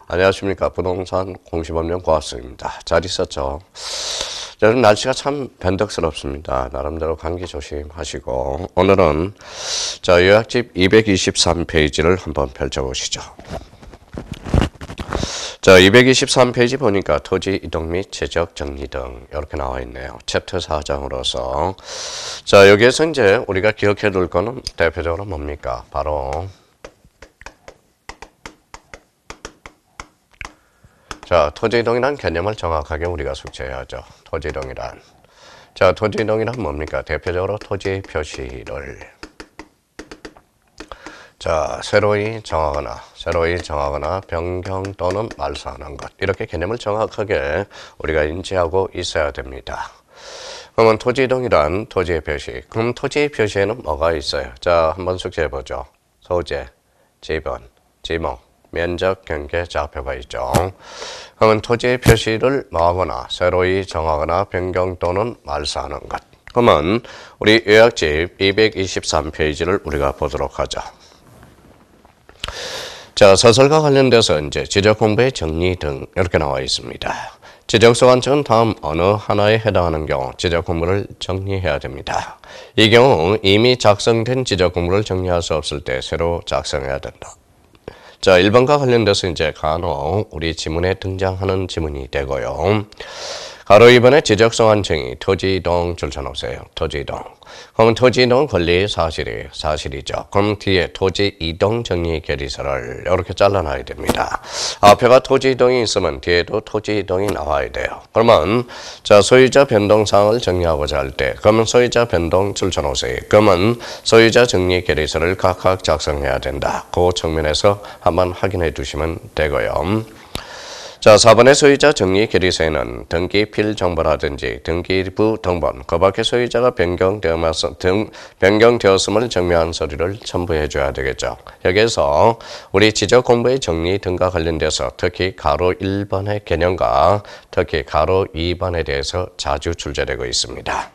안녕하십니까. 부동산 공시법령 고학수입니다. 잘 있었죠? 요즘 날씨가 참 변덕스럽습니다. 나름대로 감기 조심하시고 오늘은 요약집 223페이지를 한번 펼쳐보시죠. 223페이지 보니까 토지 이동 및 재적 정리 등 이렇게 나와 있네요. 챕터 4장으로서 여기에서 이제 우리가 기억해 둘 거는 대표적으로 뭡니까? 바로 토지 이동이란 개념을 정확하게 우리가 숙지해야죠. 토지 이동이란. 토지 이동이란 뭡니까? 대표적으로 토지 표시를 새로이 정하거나 변경 또는 말소하는 것. 이렇게 개념을 정확하게 우리가 인지하고 있어야 됩니다. 그러면 토지 이동이란 토지의 표시. 그럼 토지의 표시에는 뭐가 있어요? 한번 숙지해 보죠. 소재, 지분, 지목, 면적, 경계, 좌표가 있죠. 그러면 토지의 표시를 뭐하거나 새로이 정하거나 변경 또는 말소하는 것. 그러면 우리 요약집 223페이지를 우리가 보도록 하죠. 서설과 관련돼서 이제 지적 공부의 정리 등 이렇게 나와 있습니다. 지적서 관청은 다음 어느 하나에 해당하는 경우 지적 공부를 정리해야 됩니다. 이 경우 이미 작성된 지적 공부를 정리할 수 없을 때 새로 작성해야 된다. 1번과 관련돼서 이제 간혹 우리 지문에 등장하는 지문이 되고요. 가로 2번에 지적서 관청이 토지 이동 줄쳐놓으세요. 토지 이동. 그러면 토지 이동 권리 사실이죠. 그럼 뒤에 토지 이동 정리 계리서를 이렇게 잘라놔야 됩니다. 앞에가 토지 이동이 있으면 뒤에도 토지 이동이 나와야 돼요. 그러면 소유자 변동 사항을 정리하고자 할 때 그러면 소유자 변동 줄쳐놓으세요. 그러면 소유자 정리 계리서를 각각 작성해야 된다. 그 측면에서 한번 확인해 두시면 되고요. 4번의 소유자 정리 계리서에는 등기필 정보라든지 등기부 등본, 그 밖에 소유자가 변경되었음을 증명한 서류를 첨부해 줘야 되겠죠. 여기에서 우리 지적 공부의 정리 등과 관련돼서 특히 가로 1번의 개념과 특히 가로 2번에 대해서 자주 출제되고 있습니다.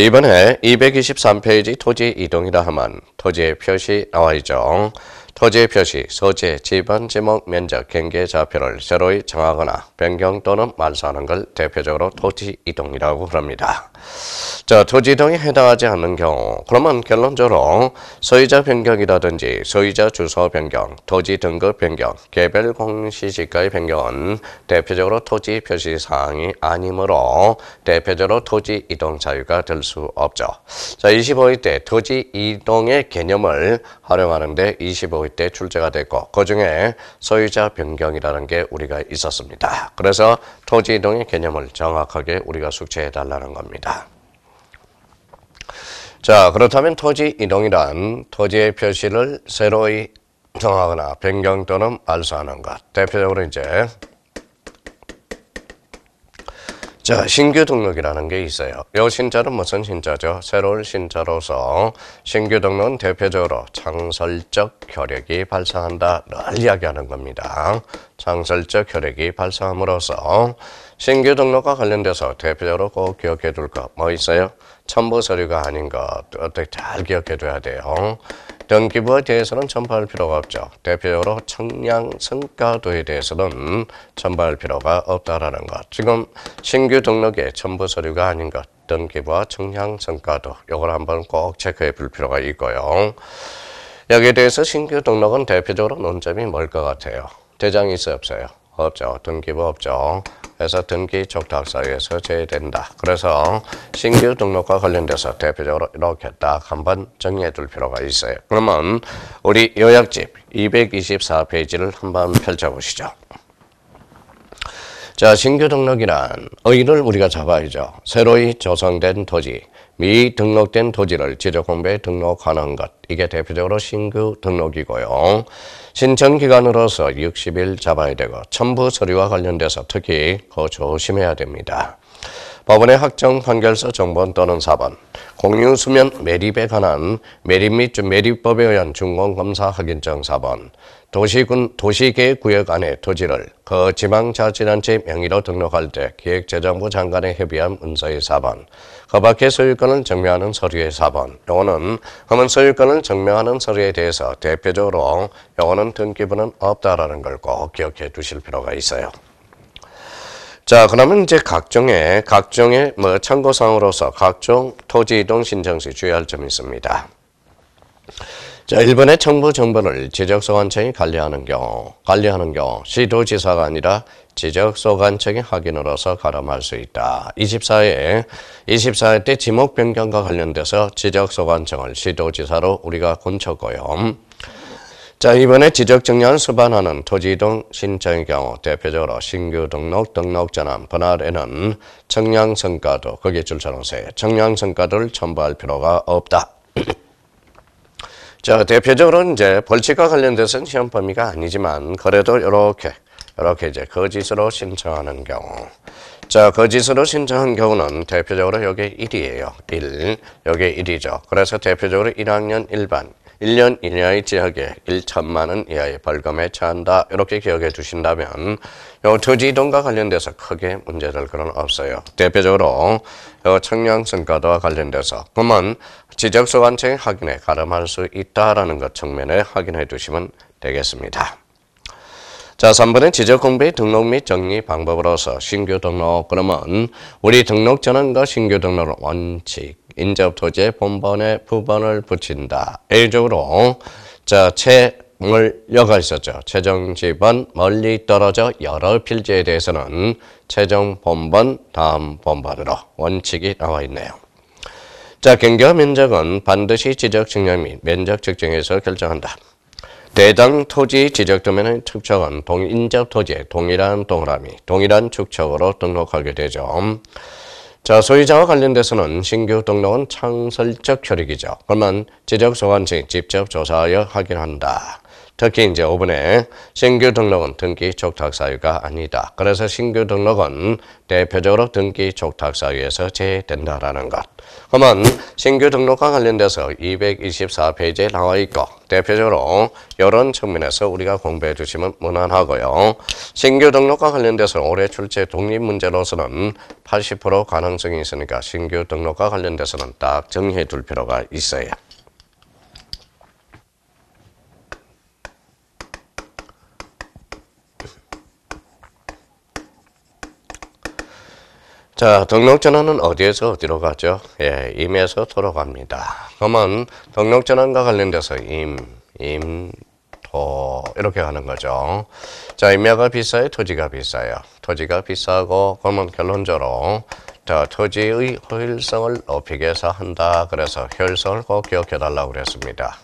이번에 223페이지 토지 이동이라 하면 토지의 표시 나와 있죠. 토지의 표시, 소재, 지분, 지목, 면적, 경계, 좌표를 새로이 정하거나 변경 또는 말소하는 걸 대표적으로 토지 이동이라고 합니다. 토지 이동에 해당하지 않는 경우, 그러면 결론적으로 소유자 변경이라든지 소유자 주소 변경, 토지 등급 변경, 개별 공시지가의 변경은 대표적으로 토지 표시 사항이 아니므로 대표적으로 토지 이동 사유가 될 수 없죠. 25일 때 토지 이동의 개념을 활용하는데 25일 때 출제가 됐고 그 중에 소유자 변경이라는 게 우리가 있었습니다. 그래서 토지 이동의 개념을 정확하게 우리가 숙지해 달라는 겁니다. 그렇다면 토지 이동이란 토지의 표시를 새로이 정하거나 변경 또는 말소하는 것. 대표적으로 이제 신규 등록이라는 게 있어요. 이 신자는 무슨 신자죠? 새로운 신자로서 신규 등록은 대표적으로 창설적 효력이 발생한다를 이야기하는 겁니다. 창설적 효력이 발생함으로써 신규 등록과 관련돼서 대표적으로 꼭 기억해 둘 거 뭐 있어요? 첨부 서류가 아닌 것 어떻게 잘 기억해 둬야 돼요. 등기부에 대해서는 첨부할 필요가 없죠. 대표적으로 청량 성과도에 대해서는 첨부할 필요가 없다라는 것. 지금 신규 등록에 첨부 서류가 아닌 것, 등기부와 청량 성과도 이걸 한번 꼭 체크해 볼 필요가 있고요. 여기에 대해서 신규 등록은 대표적으로 논점이 뭘 것 같아요? 대장이 있어요, 없어요? 없죠. 등기부 없죠. 그래서 등기 촉탁사유에서 제외된다. 그래서 신규 등록과 관련돼서 대표적으로 이렇게 딱 한번 정리해 둘 필요가 있어요. 그러면 우리 요약집 224페이지를 한번 펼쳐보시죠. 신규 등록이란 의의를 우리가 잡아야죠. 새로이 조성된 토지, 미등록된 토지를 지적공부에 등록하는 것. 이게 대표적으로 신규 등록이고요. 신청기간으로서 60일 잡아야 되고 첨부 서류와 관련돼서 특히 조심해야 됩니다. 법원의 확정 판결서 정본 또는 사본, 공유수면 매립에 관한 매립 및 매립법에 의한 준공검사 확인증 사본, 도시계획구역 안에 토지를 그 지방자치단체 명의로 등록할 때 기획재정부 장관에 협의한 문서의 사본, 그 밖의 소유권을 증명하는 서류의 사본, 요거는 그러면 소유권을 증명하는 서류에 대해서 대표적으로 요거는 등기부는 없다라는 걸 꼭 기억해 두실 필요가 있어요. 자, 그러면 이제 각종의 참고사항으로서 각종 토지 이동 신청 시 주의할 점이 있습니다. 자, 1번의 정부 정보를 지적소관청이 관리하는 경우 시도지사가 아니라 지적소관청의 확인으로서 가름할 수 있다. 24회 때 지목 변경과 관련돼서 지적소관청을 시도지사로 우리가 고쳤고요. 자, 이번에 지적증명을 수반하는 토지이동 신청의 경우 대표적으로 신규 등록전환 분할에는 청량성가도 거기에 줄 서놓으세요. 청량성가도를 첨부할 필요가 없다. 자, 대표적으로 이제 벌칙과 관련돼서는 시험 범위가 아니지만 그래도 이렇게 이제 거짓으로 신청하는 경우. 자, 거짓으로 신청한 경우는 대표적으로 여기 1이에요. 1. 여기 1이죠. 그래서 대표적으로 1학년 1년 이하의 지역에 1천만 원 이하의 벌금에 처한다. 이렇게 기억해 주신다면 요 토지 이동과 관련돼서 크게 문제될 건 없어요. 대표적으로 요 청량성가도와 관련돼서 그러면 지적소관청의 확인에 가름할 수 있다라는 것 측면에 확인해 두시면 되겠습니다. 자, 3번은 지적공부의 등록 및 정리 방법으로서 신규 등록. 그러면 우리 등록 전환과 신규 등록은 원칙. 인접토지의 본번에 부번을 붙인다. A적으로 자, 채물여가 있었죠. 최종지번 멀리 떨어져 여러 필지에 대해서는 최종 본번 다음 본번으로 원칙이 나와 있네요. 자, 경계 면적은 반드시 지적 측량 및 면적 측정에서 결정한다. 대당 토지 지적도면의 축척은 인접 토지의 동일한 동그라미, 동일한 축척으로 등록하게 되죠. 자, 소유자와 관련돼서는 신규 등록은 창설적 효력이죠. 그러면 지적소관청이 직접 조사하여 확인한다. 특히 이제 5번에 신규 등록은 등기 촉탁 사유가 아니다. 그래서 신규 등록은 대표적으로 등기 촉탁 사유에서 제외된다라는 것. 그러면 신규 등록과 관련돼서 224페이지에 나와 있고 대표적으로 이런 측면에서 우리가 공부해 주시면 무난하고요. 신규 등록과 관련돼서 올해 출제 독립 문제로서는 80% 가능성이 있으니까 신규 등록과 관련돼서는 딱 정리해 둘 필요가 있어요. 자, 등록전환은 어디에서 어디로 가죠? 예, 임에서 토로 갑니다. 그러면 등록전환과 관련돼서 토 이렇게 가는 거죠. 자, 임야가 비싸요? 토지가 비싸요? 토지가 비싸고 그러면 결론적으로 자, 토지의 효율성을 높이기 위해서 한다. 그래서 효율성을 꼭 기억해 달라고 그랬습니다.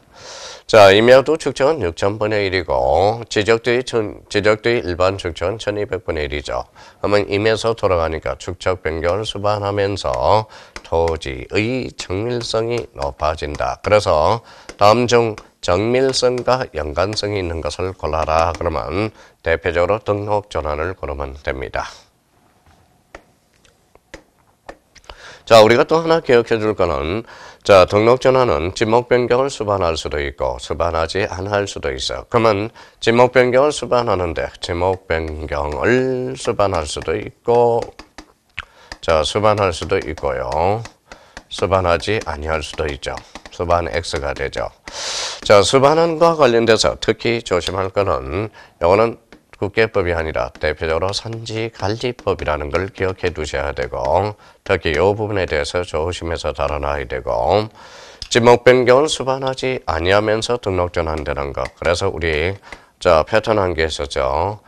자, 임야도 축척은 6,000분의 1이고 지적도의 일반 축척은 1,200분의 1이죠. 그러면 임에서 돌아가니까 축척 변경을 수반하면서 토지의 정밀성이 높아진다. 그래서 다음 중 정밀성과 연관성이 있는 것을 골라라. 그러면 대표적으로 등록 전환을 고르면 됩니다. 자, 우리가 또 하나 기억해 줄 거는 자, 등록 전환은 지목 변경을 수반할 수도 있고 수반하지 않을 수도 있어요. 그러면 지목 변경을 수반하는데 지목 변경을 수반할 수도 있고 자, 수반할 수도 있고요. 수반하지 아니할 수도 있죠. 수반 X가 되죠. 자, 수반안과 관련돼서 특히 조심할 거는 이거는 국계법이 아니라 대표적으로 산지관리법이라는 걸 기억해 두셔야 되고 특히 이 부분에 대해서 조심해서 다뤄놔야 되고 지목 변경을 수반하지 아니하면서 등록 전환되는 것. 그래서 우리 자 패턴 한 개 있었죠.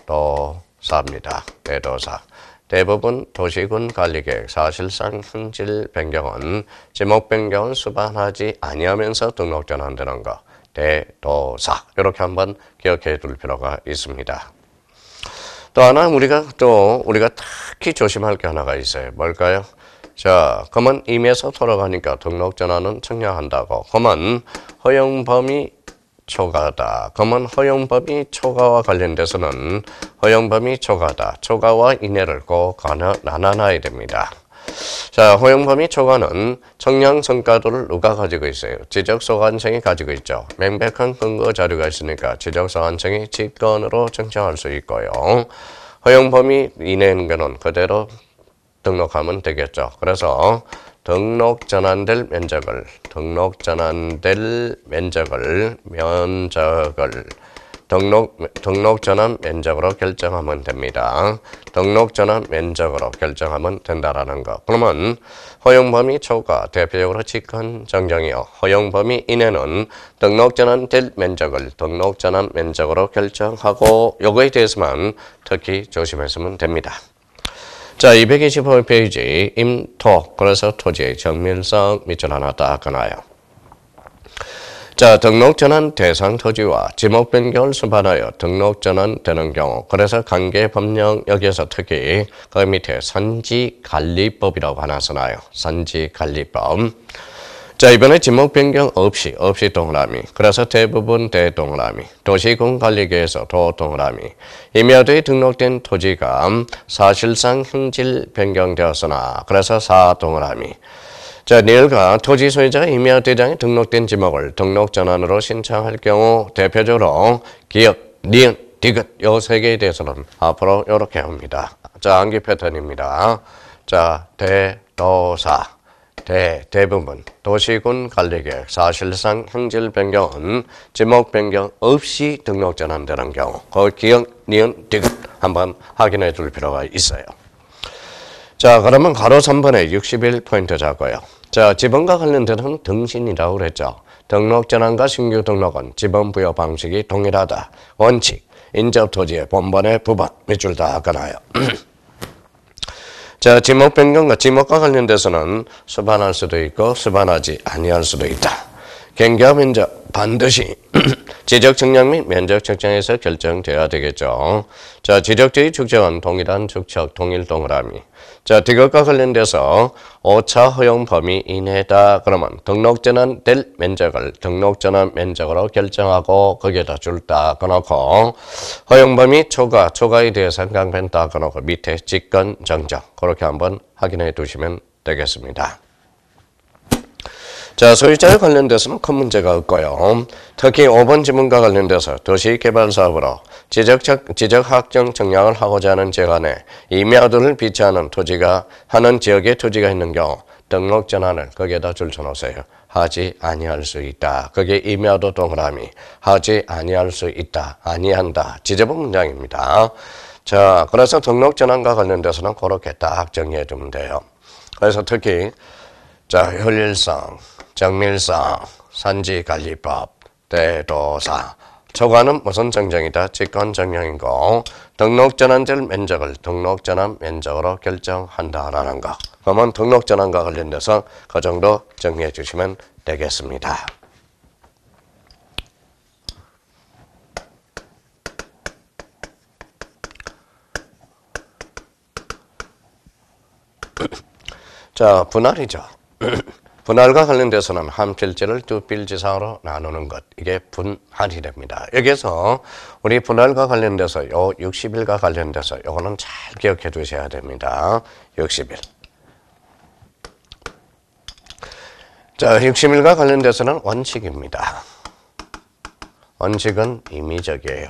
대도사입니다. 대도사. 대부분 도시군 관리계획 사실상 현질 변경은 지목 변경을 수반하지 아니하면서 등록 전환되는 것. 대도사 이렇게 한번 기억해 둘 필요가 있습니다. 또 하나 우리가 특히 조심할 게 하나가 있어요. 뭘까요? 자, 그러면 임에서 돌아가니까 등록 전환은 청량한다고. 그러면 허용 범위 초과다. 그러면 허용 범위 초과와 관련돼서는 허용 범위 초과다. 초과와 이내를 꼭 나눠놔야 됩니다. 자, 허용 범위 초과는 청량 성과도를 누가 가지고 있어요? 지적소관청이 가지고 있죠. 명백한 근거 자료가 있으니까 지적소관청이 직권으로 청청할 수 있고요. 허용 범위 이내인 거는 그대로 등록하면 되겠죠. 그래서 등록 전환될 면적을 등록 전환 면적으로 결정하면 됩니다. 등록 전환 면적으로 결정하면 된다라는 거. 그러면 허용 범위 초과 대표적으로 직권 정정이요. 허용 범위 이내는 등록 전환될 면적을 등록 전환 면적으로 결정하고 요거에 대해서만 특히 조심했으면 됩니다. 자, 225페이지 임토, 그래서 토지의 정밀성 밑줄 하나 딱 그어놔요. 자, 등록 전환 대상 토지와 지목 변경을 수반하여 등록 전환되는 경우, 그래서 관계 법령 여기에서 특히 그 밑에 산지관리법이라고 하나 써놔요. 산지관리법. 자, 이번에 지목 변경 없이 동그라미. 그래서 대부분 대동그라미. 도시군관리계에서 도동그라미. 임야도에 등록된 토지가 사실상 형질 변경되었으나 그래서 사동그라미. 자, 니을과 토지 소유자가 임야대장에 등록된 지목을 등록 전환으로 신청할 경우 대표적으로 기역, 니은, 디귿 요 세 개에 대해서는 앞으로 이렇게 합니다. 자, 암기 패턴입니다. 자, 대도사. 대부분 도시군 관리계획 사실상 형질 변경은 지목 변경 없이 등록 전환되는 경우 그 기억, 니은, 디귿 한번 확인해 줄 필요가 있어요. 자, 그러면 가로 3번에 61포인트 잡고요. 자, 지번과 관련된 등신이라고 그랬죠. 등록 전환과 신규 등록은 지번 부여 방식이 동일하다. 원칙, 인접 토지의 본번의 부분 밑줄 다 끊어요. 자, 지목 변경과 지목과 관련돼서는 수반할 수도 있고 수반하지 아니할 수도 있다. 경계와 면적 반드시 지적 측량 및 면적 측정에서 결정되어야 되겠죠. 자, 지적지의 축적은 동일한 축적, 동일 동그라미. 자, 디귿과 관련돼서 5차 허용 범위 이내다. 그러면 등록 전환될 면적을 등록 전환 면적으로 결정하고 거기에다 줄 딱 꺼놓고 허용 범위 초과에 대해서 강변 딱 꺼놓고 밑에 직권 정정 그렇게 한번 확인해 두시면 되겠습니다. 자, 소유자에 관련돼서는 큰 문제가 없고요. 특히 5번 지문과 관련돼서 도시개발사업으로 지적학정 청량을 하고자 하는 재간에 임야도를 비치하는 토지가 하는 지역에 토지가 있는 경우 등록 전환을 거기에다 줄쳐놓으세요. 하지 아니할 수 있다. 그게 임야도 동그라미. 하지 아니할 수 있다. 아니한다. 지저분 문장입니다. 자, 그래서 등록 전환과 관련돼서는 그렇게 딱 정리해 두면 돼요. 그래서 특히 자, 효율성, 정밀성, 산지관리법, 대도사. 초과는 무슨 정정이다? 직권 정정이고 등록 전환될 면적을 등록 전환 면적으로 결정한다라는 거. 그러면 등록 전환과 관련돼서 그 정도 정리해 주시면 되겠습니다. 자, 분할이죠. 분할과 관련돼서는 한 필지를 두 필지 이상으로 나누는 것. 이게 분할이 됩니다. 여기서 우리 분할과 관련돼서 요 60일과 관련돼서 요거는 잘 기억해 두셔야 됩니다. 60일. 자, 60일과 관련돼서는 원칙입니다. 원칙은 임의적이에요.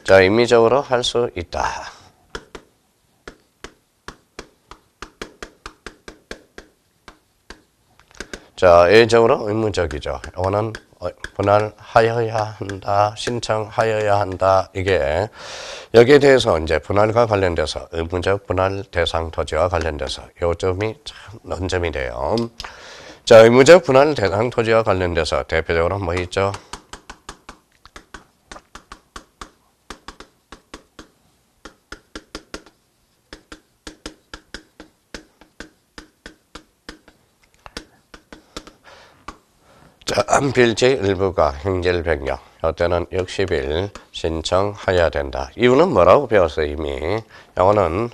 자, 임의적으로 할 수 있다. 자, 예적으로 의무적이죠. 이거는 분할하여야 한다, 신청하여야 한다. 이게 여기에 대해서 이제 분할과 관련돼서 의무적 분할 대상 토지와 관련돼서 요점이 참 논점이 돼요. 자, 의무적 분할 대상 토지와 관련돼서 대표적으로 뭐 있죠? 자, 한 필지 일부가 형질 변경. 이때는 60일 신청해야 된다. 이유는 뭐라고 배웠어요, 이미? 이거는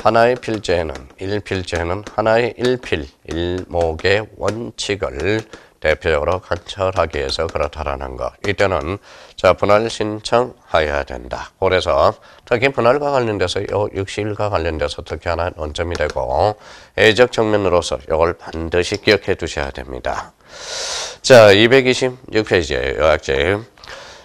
하나의 필제는 일필제는 하나의 일필, 일목의 원칙을 대표적으로 관철하기 위해서 그렇다라는 거. 이때는 자 분할 신청하여야 된다. 그래서 특히 분할과 관련돼서 요 육실과 관련돼서 특히 하나 논점이 되고 예적 측면으로서 이걸 반드시 기억해 두셔야 됩니다. 자 226페이지에 요약집.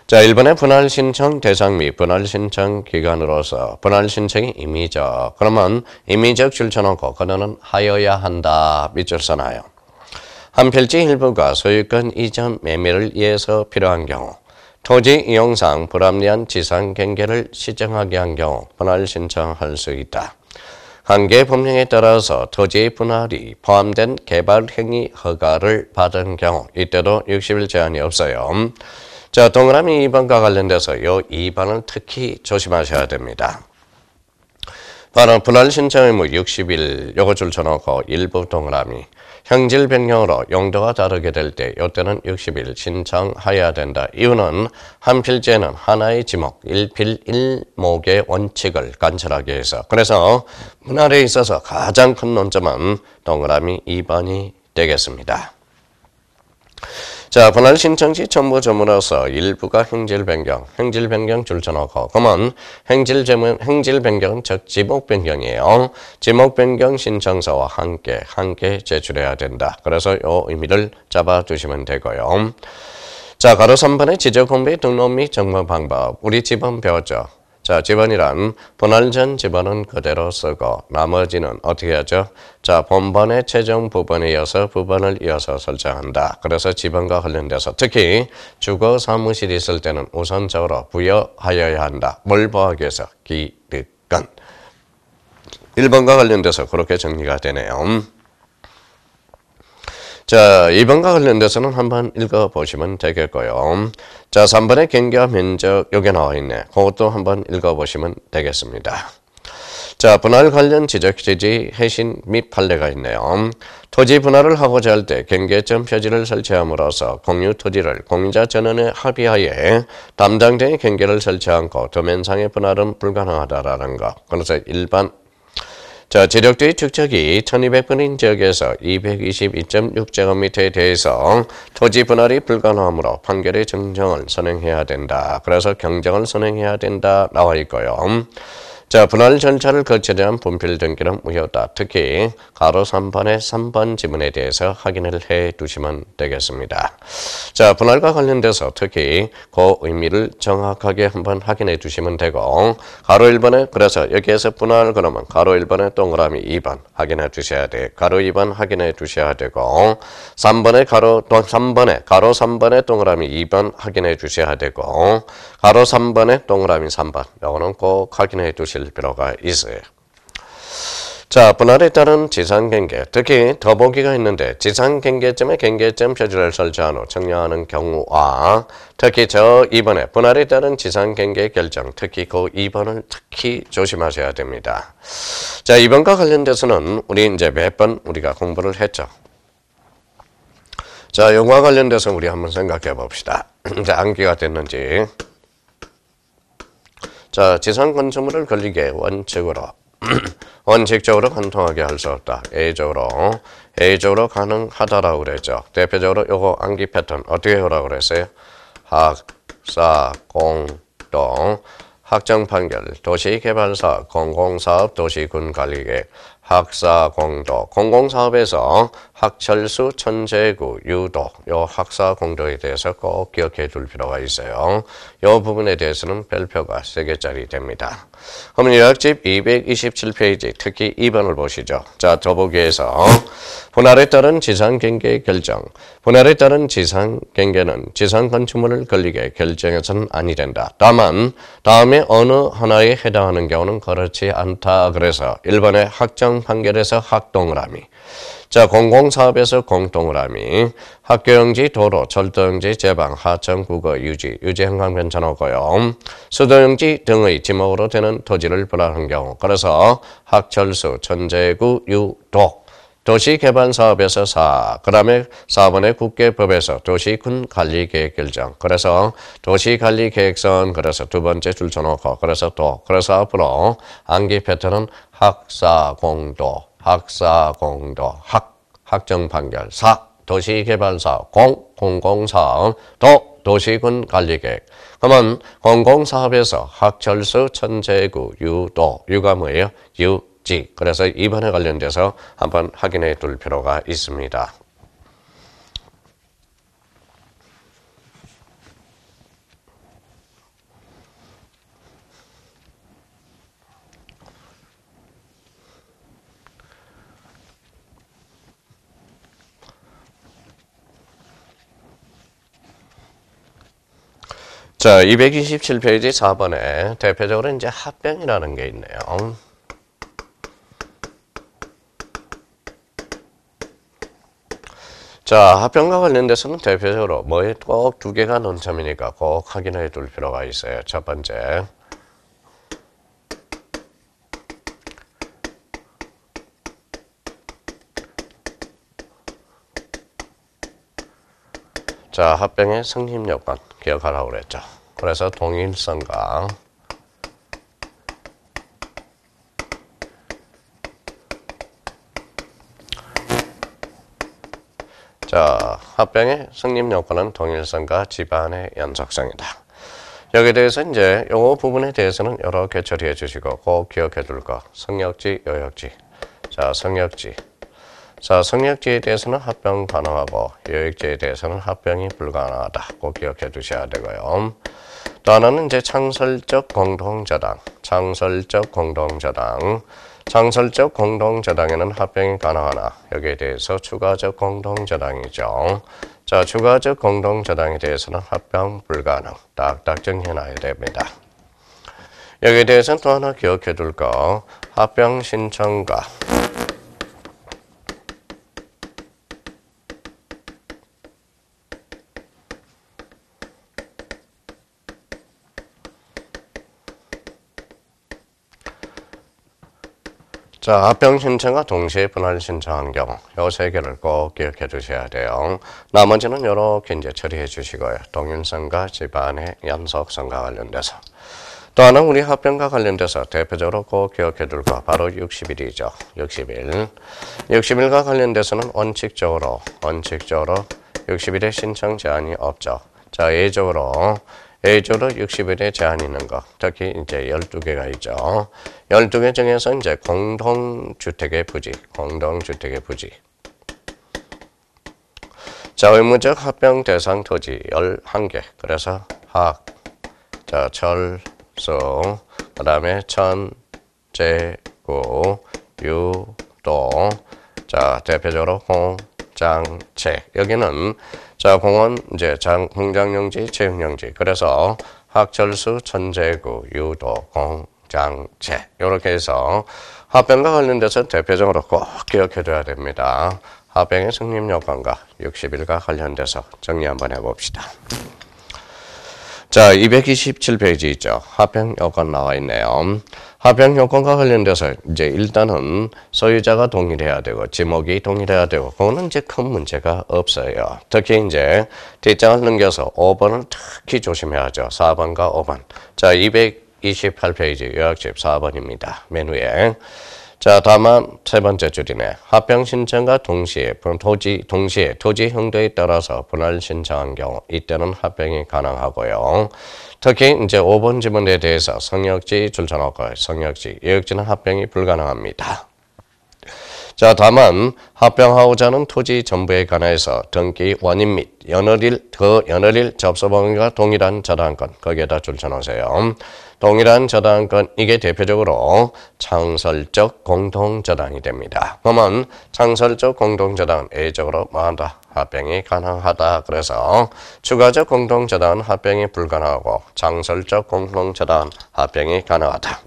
자 1번의 분할 신청 대상 및 분할 신청 기간으로서 분할 신청이 임의적. 그러면 임의적 줄쳐놓고 그는 하여야 한다. 밑줄 써놔요. 한 필지 일부가 소유권 이전 매매를 위해서 필요한 경우, 토지 이용상 불합리한 지상 경계를 시정하게 한 경우 분할 신청할 수 있다. 관계 법령에 따라서 토지 분할이 포함된 개발 행위 허가를 받은 경우 이때도 60일 제한이 없어요. 자, 동그라미 2번과 관련돼서 이 2번을 특히 조심하셔야 됩니다. 바로 분할 신청 의무 60일 요거 줄쳐놓고 일부 동그라미 형질 변경으로 용도가 다르게 될 때 이때는 60일 신청해야 된다. 이유는 한 필지에는 하나의 지목, 일필 일목의 원칙을 관철하기 위해서. 그래서 분할에 있어서 가장 큰 논점은 동그라미 2번이 되겠습니다. 자, 분할 신청 시 첨부 조문으로서 일부가 행질 변경 줄쳐놓고 그러면 행질 변경은 즉 지목 변경이에요. 지목 변경 신청서와 함께 제출해야 된다. 그래서 이 의미를 잡아두시면 되고요. 자, 가로 3번의 지적 공부의 등록 및 정보 방법. 우리 지번 배웠죠. 자, 지번이란 분할 전 지번은 그대로 쓰고 나머지는 어떻게 하죠? 자, 본번의 최종 부분에 이어서 부분을 이어서 설정한다. 그래서 지번과 관련돼서 특히 주거 사무실이 있을 때는 우선적으로 부여하여야 한다. 뭘 보호하기 위해서? 기득권. 1번과 관련돼서 그렇게 정리가 되네요. 자, 2번과 관련돼서는 한번 읽어보시면 되겠고요. 자, 3번의 경계와 면적 여기 나와 있네. 그것도 한번 읽어보시면 되겠습니다. 자, 분할 관련 지적지지, 해신 및 판례가 있네요. 토지 분할을 하고자 할 때 경계점 표지를 설치함으로써 공유 토지를 공유자 전원의 합의하에 담당자의 경계를 설치 않고 도면상의 분할은 불가능하다라는 거. 그래서 일반 자, 지적도의 축척이 1200분인 지역에서 222.6제곱미터에 대해서 토지 분할이 불가능하므로 판결의 정정을 선행해야 된다. 그래서 경정을 선행해야 된다 나와 있고요. 자, 분할 절차를 거치지 않은 분필 등기는 무효다. 특히 가로 3번의 3번 지문에 대해서 확인을 해 두시면 되겠습니다. 자, 분할과 관련돼서 특히 그 의미를 정확하게 한번 확인해 두시면 되고 가로 1번에 그래서 여기에서 분할 그러면 가로 1번에 동그라미 2번 확인해 두셔야 돼. 가로 2번 확인해 두셔야 되고 3번에 가로 3번에 동그라미 2번 확인해 두셔야 되고 가로 3번에 동그라미 3번 이거는 꼭 확인해 두실 필요가 있어요. 자, 분할에 따른 지상경계, 특히 더보기가 있는데 지상경계점에 경계점 표지를 설치한 후 청량하는 경우와 특히 저 2번에 분할에 따른 지상경계 결정, 특히 그 2번을 특히 조심하셔야 됩니다. 자, 2번과 관련돼서는 우리 이제 몇 번 우리가 공부를 했죠. 자, 이거와 관련돼서 우리 한번 생각해 봅시다. 이제 암기가 됐는지. 자, 지상 건축물을 걸리게 원칙적으로 관통하게 할 수 없다. A적으로 가능하다라고 그랬죠. 대표적으로 요거 암기 패턴 어떻게 하라고 그랬어요? 학사, 공동, 학정 판결, 도시개발사업, 공공사업, 도시군 관리계획, 학사, 공도, 공공사업에서 학철수, 천재구, 유도, 요 학사, 공도에 대해서 꼭 기억해 둘 필요가 있어요. 요 부분에 대해서는 별표가 3개짜리 됩니다. 그러면 요약집 227페이지, 특히 2번을 보시죠. 자, 더보기에서 분할에 따른 지상경계 결정. 분할에 따른 지상경계는 지상건축물을 걸리게 결정해서는 아니 된다. 다만 다음에 어느 하나에 해당하는 경우는 그렇지 않다. 그래서 1번의 학정 판결에서 학동그라미, 자, 공공사업에서 공동그라미, 학교용지, 도로, 철도용지, 제방, 하천, 국어, 유지 행강 괜찮았고요. 수도용지 등의 지목으로 되는 토지를 분할한 경우, 그래서 학철수, 천재구, 유도, 도시개발사업에서 4, 그 다음에 4번의 국계법에서 도시군관리계획 결정. 그래서 도시관리계획선, 그래서 두 번째 줄쳐놓고, 그래서 앞으로 암기 패턴은 학사공도, 학정판결, 4, 도시개발사업, 공공사업, 도시군관리계획. 그러면 공공사업에서 학철수, 천재구, 유가 뭐예요? 유지. 그래서 이번에 관련돼서 한번 확인해 둘 필요가 있습니다. 자, 227페이지 4번에 대표적으로 이제 합병이라는 게 있네요. 자, 합병과 관련돼서는 대표적으로 뭐에 꼭 두 개가 논점이니까 꼭 확인해 둘 필요가 있어요. 첫 번째. 자, 합병의 성립 요건 기억하라고 그랬죠. 그래서 동일성과 자, 합병의 성립 요건은 동일성과 집안의 연속성이다. 여기에 대해서 이제 요 부분에 대해서는 이렇게 처리해 주시고 꼭 기억해 둘 거. 성역지, 요역지. 자, 성역지. 자, 성역지에 대해서는 합병 가능하고 요역지에 대해서는 합병이 불가능하다. 꼭 기억해 두셔야 되고요. 또 하나는 이제 창설적 공동저당. 창설적 공동저당에는 합병이 가능하나 여기에 대해서 추가적 공동저당이죠. 자, 추가적 공동저당에 대해서는 합병 불가능. 딱딱 정해놔야 됩니다. 여기에 대해서는 또 하나 기억해 둘 거. 합병 신청과 자, 합병 신청과 동시에 분할 신청한 경우 요 세 개를 꼭 기억해 두셔야 돼요. 나머지는 이렇게 이제 처리해 주시고요. 동일성과 집안의 연속성과 관련돼서. 또 하나 우리 합병과 관련돼서 대표적으로 꼭 기억해 둘 거 바로 60일이죠. 60일. 60일과 관련돼서는 원칙적으로 60일의 신청 제한이 없죠. 자, 예적으로 60일에 제한이 있는 거. 특히 이제 12개가 있죠. 12개 중에서 이제 공동주택의 부지. 자, 의무적 합병 대상 토지 11개. 그래서 자, 철수, 그 다음에 천재구, 유도, 자, 대표적으로 공장체. 여기는 자, 공원, 이제 공장용지, 체육용지. 그래서 학철수, 천재구, 유도, 공장체. 이렇게 해서 합병과 관련돼서 대표적으로 꼭 기억해둬야 됩니다. 합병의 성립 요건과 60일과 관련돼서 정리 한번 해봅시다. 자, 227페이지 있죠. 합병 요건 나와 있네요. 합병 요건과 관련돼서 이제 일단은 소유자가 동일해야 되고 지목이 동일해야 되고 그거는 이제 큰 문제가 없어요. 특히 이제 뒷장을 넘겨서 5번을 특히 조심해야죠. 4번과 5번. 자, 228페이지 요약집 4번입니다. 맨 위에. 자, 다만 세 번째 줄이네. 합병 신청과 동시에 토지 형도에 따라서 분할 신청한 경우 이때는 합병이 가능하고요. 특히 이제 5번 지문에 대해서 성역지 줄쳐놓고 성역지, 요역지는 합병이 불가능합니다. 자, 다만 합병하고자 하는 토지 전부에 관해서 등기 원인 및 연월일 접수번호가 동일한 저당권 거기에다 줄쳐놓으세요. 동일한 저당권 이게 대표적으로 창설적 공동저당이 됩니다. 그러면 창설적 공동저당은 A적으로 뭐한다? 합병이 가능하다. 그래서 추가적 공동저당은 합병이 불가능하고 창설적 공동저당은 합병이 가능하다.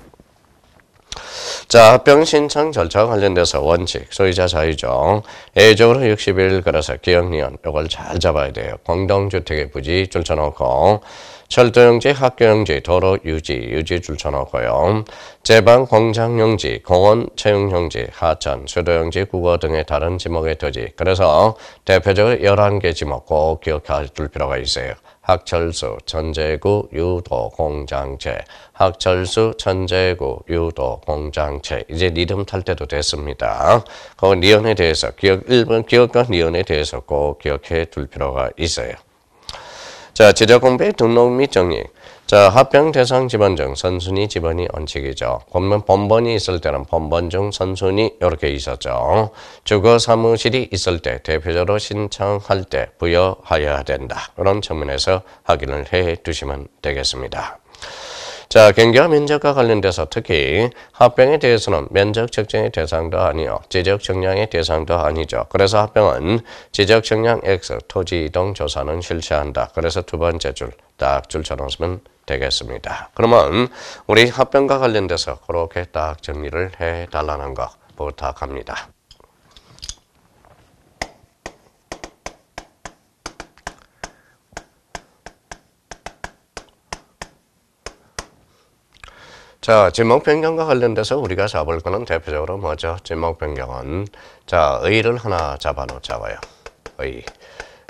자, 합병 신청 절차 관련돼서 원칙, 소유자 자유죠. A적으로 60일, 그래서 기억니은 이걸 잘 잡아야 돼요. 공동주택의 부지 줄쳐놓고, 철도용지, 학교용지, 도로 유지 줄쳐놓고요. 제방, 공장용지, 공원, 채용용지, 하천, 수도용지, 국어 등의 다른 지목의 토지. 그래서 대표적으로 11개 지목 꼭 기억해 둘 필요가 있어요. 학철수, 천재구, 유도, 공장체. 학철수, 천재구, 유도, 공장체. 이제 니름 탈 때도 됐습니다. 그 니은에 대해서, 1번 기억과 니은에 대해서 꼭 기억해 둘 필요가 있어요. 자, 지적공부의 등록 및 정리. 자, 합병 대상 지번 중 선순위 지번이 원칙이죠. 그러면 본번이 있을 때는 본번 중 선순위 이렇게 있었죠. 주거 사무실이 있을 때 대표적으로 신청할 때 부여하여야 된다. 그런 측면에서 확인을 해 두시면 되겠습니다. 자, 경계와 면적과 관련돼서 특히 합병에 대해서는 면적 측정의 대상도 아니요, 지적 측량의 대상도 아니죠. 그래서 합병은 지적 측량 X, 토지 이동 조사는 실시한다. 그래서 두 번째 줄 딱 줄쳐놓으시면 되겠습니다. 그러면 우리 합병과 관련돼서 그렇게 딱 정리를 해달라는 거 부탁합니다. 자, 지목 변경과 관련돼서 우리가 잡을 거는 대표적으로 뭐죠? 지목 변경은 자, 의를 하나 잡아놓자고요. 의.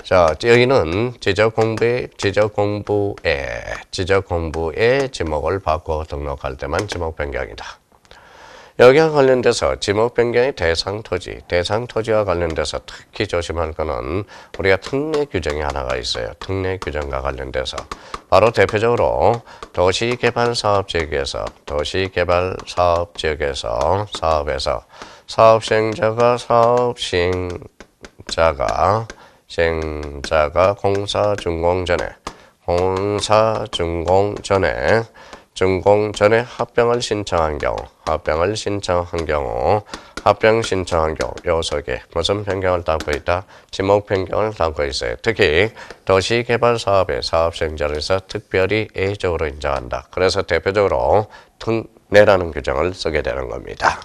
자, 여기는 지적 공부의 지목을 바꿔 등록할 때만 지목 변경이다. 여기와 관련돼서 지목 변경의 대상 토지와 관련돼서 특히 조심할 거는 우리가 특례 규정이 하나가 있어요. 특례 규정과 관련돼서 바로 대표적으로 도시개발사업지역에서 사업에서 사업시행자가 공사 준공 전에 합병을 신청한 경우 요속에 무슨 변경을 담고 있다? 지목 변경을 담고 있어요. 특히 도시개발 사업의 사업시행자로서 특별히 A적으로 인정한다. 그래서 대표적으로 특례라는 규정을 쓰게 되는 겁니다.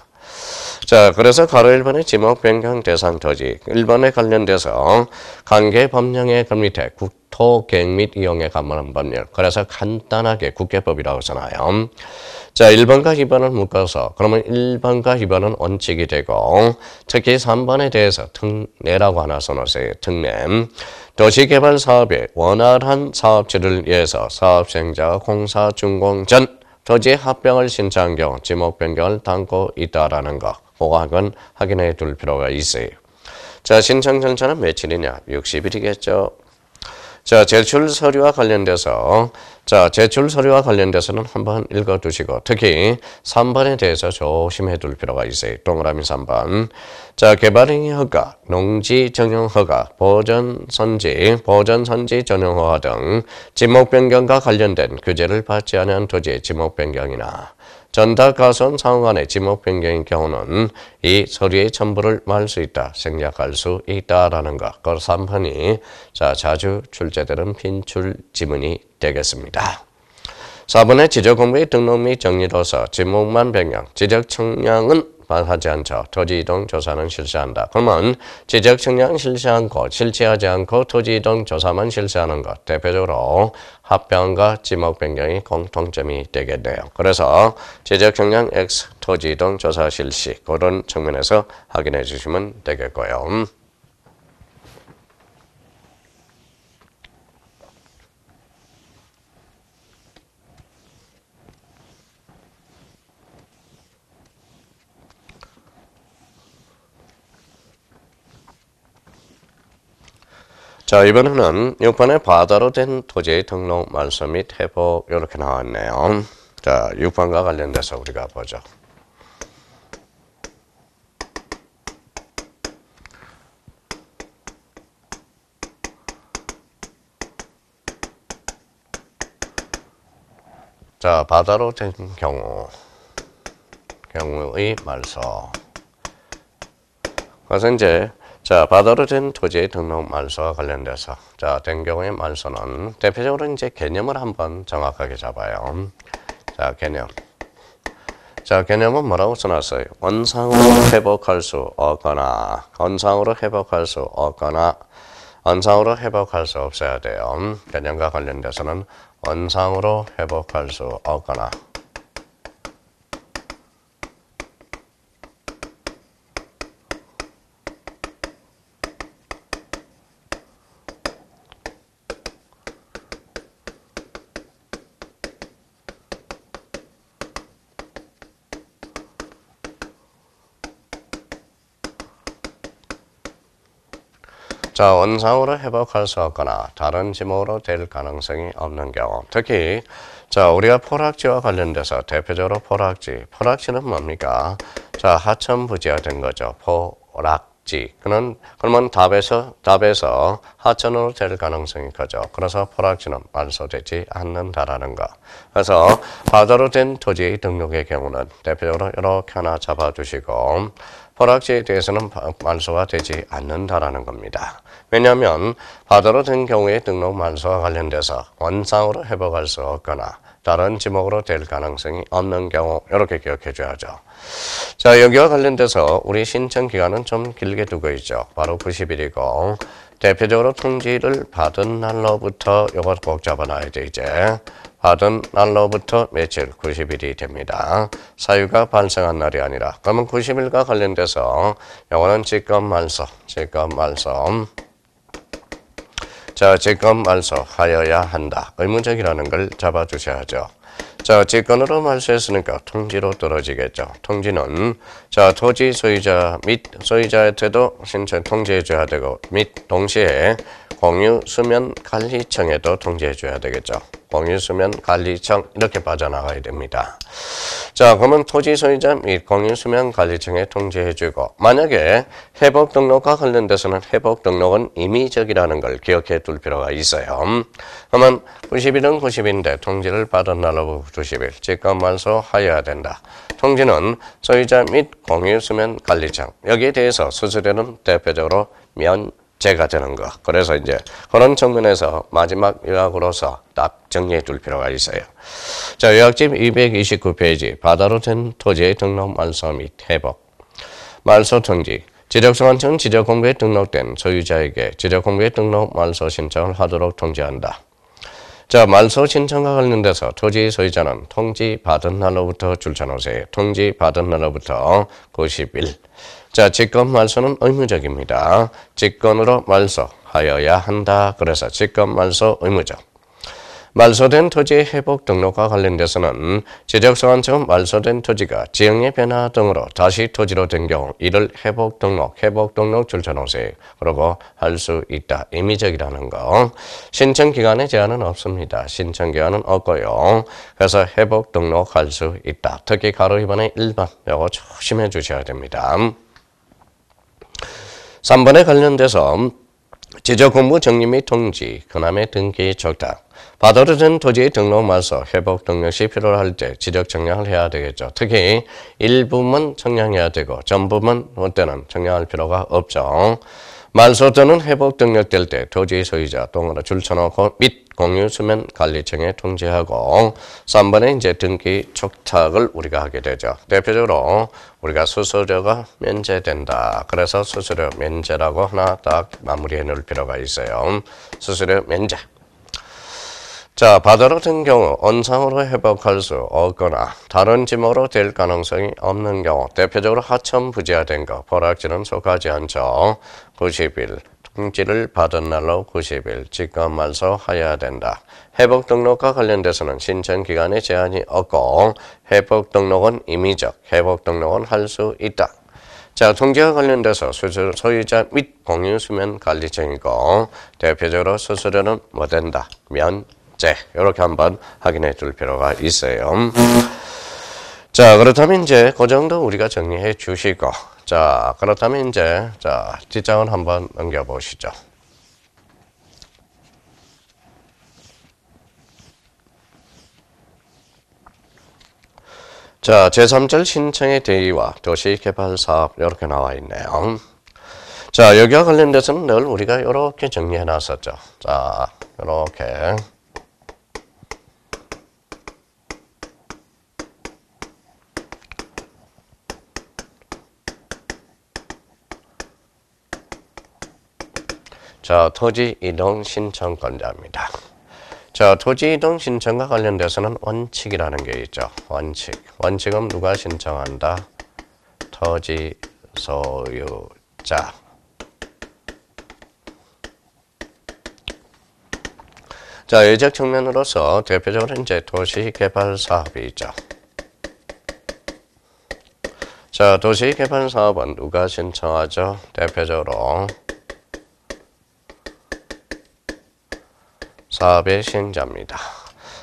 자, 그래서 가로 1번의 지목 변경 대상 토지 1번에 관련돼서 관계 법령의 그 밑에 국토 계획 및 이용에 관한 법률, 그래서 간단하게 국계법이라고 쓰나요? 자, 1번과 2번을 묶어서 그러면 1번과 2번은 원칙이 되고 특히 3번에 대해서 특례라고 하나 써놓으세요. 특례. 도시개발 사업의 원활한 사업지를 위해서 사업시행자가 공사 준공 전 토지의 합병을 신청한 경우 지목 변경을 담고 있다라는 거, 그건 확인해 둘 필요가 있어요. 자, 신청 절차는 며칠이냐? 60일이겠죠. 자, 제출 서류와 관련돼서는 한번 읽어두시고 특히 3번에 대해서 조심해 둘 필요가 있어요. 동그라미 3번. 자, 개발행위 허가, 농지 전용 허가, 보전 선지 전용 허가 등 지목 변경과 관련된 규제를 받지 않은 토지의 지목 변경이나 전달 가선 상호간의 지목 변경인 경우는 이 서류의 첨부를 할 수 있다, 생략할 수 있다라는 것. 그 3번이 자, 자주 출제되는 빈출 지문이 되겠습니다. 4번의 지적공부의 등록 및 정리로서 지목만 변경, 지적 측량은 하지 않죠. 토지 이동 조사는 실시한다. 그러면 지적 측량 실시하지 않고 토지 이동 조사만 실시하는 것, 대표적으로 합병과 지목 변경이 공통점이 되겠네요. 그래서 지적 측량 X, 토지 이동 조사 실시, 그런 측면에서 확인해 주시면 되겠고요. 자, 이번에는 6번의 바다로 된 토지의 등록 말소 및 회복 이렇게 나왔네요. 자, 6번과 관련돼서 우리가 보죠. 자, 바다로 된 경우의 말소. 그래서 이제 자, 바다로 된 토지의 등록 말소와 관련돼서 된 경우의 말소는 대표적으로 이제 개념을 한번 정확하게 잡아요. 자, 개념. 자, 개념은 뭐라고 써놨어요? 원상으로 회복할 수 없거나, 원상으로 회복할 수 없거나, 원상으로 회복할 수 없어야 돼요. 개념과 관련돼서는 원상으로 회복할 수 없거나. 자, 원상으로 회복할 수 없거나 다른 지목으로 될 가능성이 없는 경우. 특히 자, 우리가 포락지와 관련돼서 대표적으로 포락지는 뭡니까? 자, 하천부지화된 거죠. 포락지. 그러면 답에서 하천으로 될 가능성이 크죠. 그래서 포락지는 말소되지 않는다라는 거. 그래서 바다로 된 토지의 등록의 경우는 대표적으로 이렇게 하나 잡아주시고, 포락지에 대해서는 말소가 되지 않는다라는 겁니다. 왜냐하면 바다로 된 경우에 등록 말소와 관련돼서 원상으로 회복할 수 없거나 다른 지목으로 될 가능성이 없는 경우, 이렇게 기억해 줘야죠. 자, 여기와 관련돼서 우리 신청 기간은 좀 길게 두고 있죠. 바로 90일이고 대표적으로 통지를 받은 날로부터 이거 꼭 잡아놔야 돼. 이제 받은 날로부터 며칠? 90일이 됩니다. 사유가 발생한 날이 아니라. 그러면 90일과 관련돼서 이거는 직권 말소. 자, 직권 말소하여야 한다. 의무적이라는 걸 잡아주셔야죠. 자, 직권으로 말소했으니까 통지로 떨어지겠죠. 통지는 자, 토지 소유자 및 소유자한테도 신청 통지해줘야 되고, 및 동시에 공유수면관리청에도 통지해줘야 되겠죠. 공유수면관리청 이렇게 빠져나가야 됩니다. 자, 그러면 토지 소유자 및 공유수면관리청에 통지해주고, 만약에 회복 등록과 관련돼서는 회복 등록은 임의적이라는 걸 기억해 둘 필요가 있어요. 그러면 90일은 90일인데 통지를 받은 날로부터 90일 직권 말소하여야 된다. 통지는 소유자 및 공유수면관리청, 여기에 대해서 수수료는 대표적으로 면제가 되는 거. 그래서 이제 그런 측면에서 마지막 요약으로서 딱 정리해 둘 필요가 있어요. 자, 요약집 229페이지. 바다로 된 토지의 등록 말소 및 회복. 말소 통지. 지적소관청 지적공부에 등록된 소유자에게 지적공부에 등록 말소 신청을 하도록 통지한다. 자, 말소 신청과 관련돼서 토지 소유자는 통지 받은 날로부터 줄쳐놓으세요. 통지 받은 날로부터 90일. 자, 직권 말소는 의무적입니다. 직권으로 말소하여야 한다. 그래서 직권 말소 의무적. 말소된 토지의 회복 등록과 관련돼서는 지적소관청은 말소된 토지가 지형의 변화 등으로 다시 토지로 된 경우 이를 회복 등록 줄쳐놓으세요. 그러고 할 수 있다. 임의적이라는 거. 신청 기간에 제한은 없습니다. 신청 기간은 없고요. 그래서 회복 등록할 수 있다. 특히 가로 2번에 1번 이거 조심해 주셔야 됩니다. 3번에 관련돼서 지적공부 정리 및 통지, 그다음에 등기 적다. 바다로 된 토지의 등록 말소, 회복 등록 시 필요로 할 때 지적 청량을 해야 되겠죠. 특히 일부만 청량해야 되고 전부만 때는 청량할 필요가 없죠. 말소 또는 회복 등록될 때 토지 소유자 동으로 줄쳐놓고 및 공유수면관리청에 통지하고 3번에 이제 등기 촉탁을 우리가 하게 되죠. 대표적으로 우리가 수수료가 면제된다. 그래서 수수료 면제라고 하나 딱 마무리해 놓을 필요가 있어요. 수수료 면제. 자, 바다로 된 경우 원상으로 회복할 수 없거나 다른 지목으로 될 가능성이 없는 경우, 대표적으로 하천부지화된 거, 포락지는 속하지 않죠. 90일, 통지를 받은 날로 90일 직권 말소하여야 된다. 회복 등록과 관련돼서는 신청 기간에 제한이 없고 회복 등록은 임의적, 회복 등록은 할 수 있다. 자, 통지와 관련돼서 소유자 및 공유수면관리청이고 대표적으로 수수료는 뭐 된다? 면제. 이렇게 한번 확인해 줄 필요가 있어요. 자, 그렇다면 이제 그 정도 우리가 정리해 주시고, 자, 그렇다면 이제 자, 뒷장을 한번 넘겨 보시죠. 자, 제3절 신청의 대의와 도시개발사업 이렇게 나와 있네요. 자, 여기와 관련돼서는 늘 우리가 이렇게 정리해 놨었죠. 자, 이렇게. 자, 토지 이동 신청권자입니다. 자, 토지 이동 신청과 관련돼서는 원칙이라는 게 있죠. 원칙은 누가 신청한다? 토지 소유자. 자, 예적 측면으로서 대표적으로 이제 도시개발 사업이 있죠. 자, 도시개발 사업은 누가 신청하죠? 대표적으로 사업의 시행자입니다.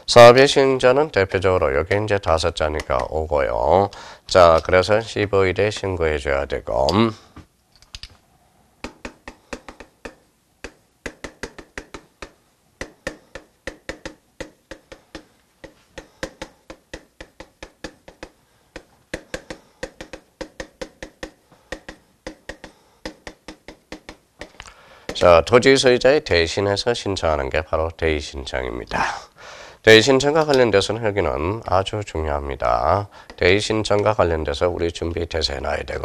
사업의 시행자는 대표적으로 여기 이제 5자니까 오고요. 자, 그래서 15일에 신고해 줘야 되고. 자, 토지 소유자의 대신해서 신청하는 게 바로 대의신청입니다. 대의신청과 관련돼서는 여기는 아주 중요합니다. 대의신청과 관련돼서 우리 준비돼서 해놔야 되고,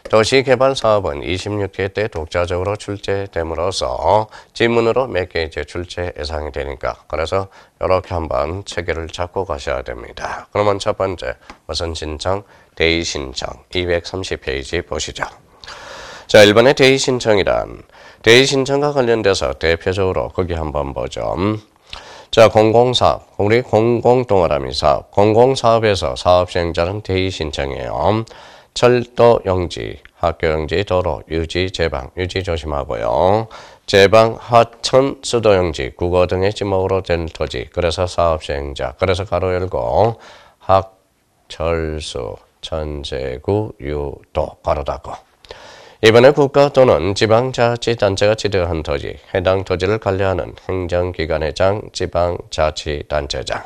도시개발사업은 26개 때 독자적으로 출제됨으로써 지문으로 몇 개 이제 출제 예상이 되니까, 그래서 이렇게 한번 체계를 잡고 가셔야 됩니다. 그러면 첫 번째 무슨 신청? 대의신청 230페이지 보시죠. 자, 1번의 대의신청이란 대의신청과 관련돼서 대표적으로 거기 한번 보죠. 자, 공공사업, 우리 공공동아라미 사업, 공공사업에서 사업시행자는 대의신청이에요. 철도 용지, 학교 용지, 도로, 유지, 제방, 유지 조심하고요. 제방, 하천, 수도 용지, 국어 등의 지목으로 된 토지, 그래서 사업시행자, 그래서 가로 열고 학, 철수, 천재구, 유도, 가로 닫고. 이번에 국가 또는 지방자치단체가 지정한 토지, 해당 토지를 관리하는 행정기관회장, 지방자치단체장.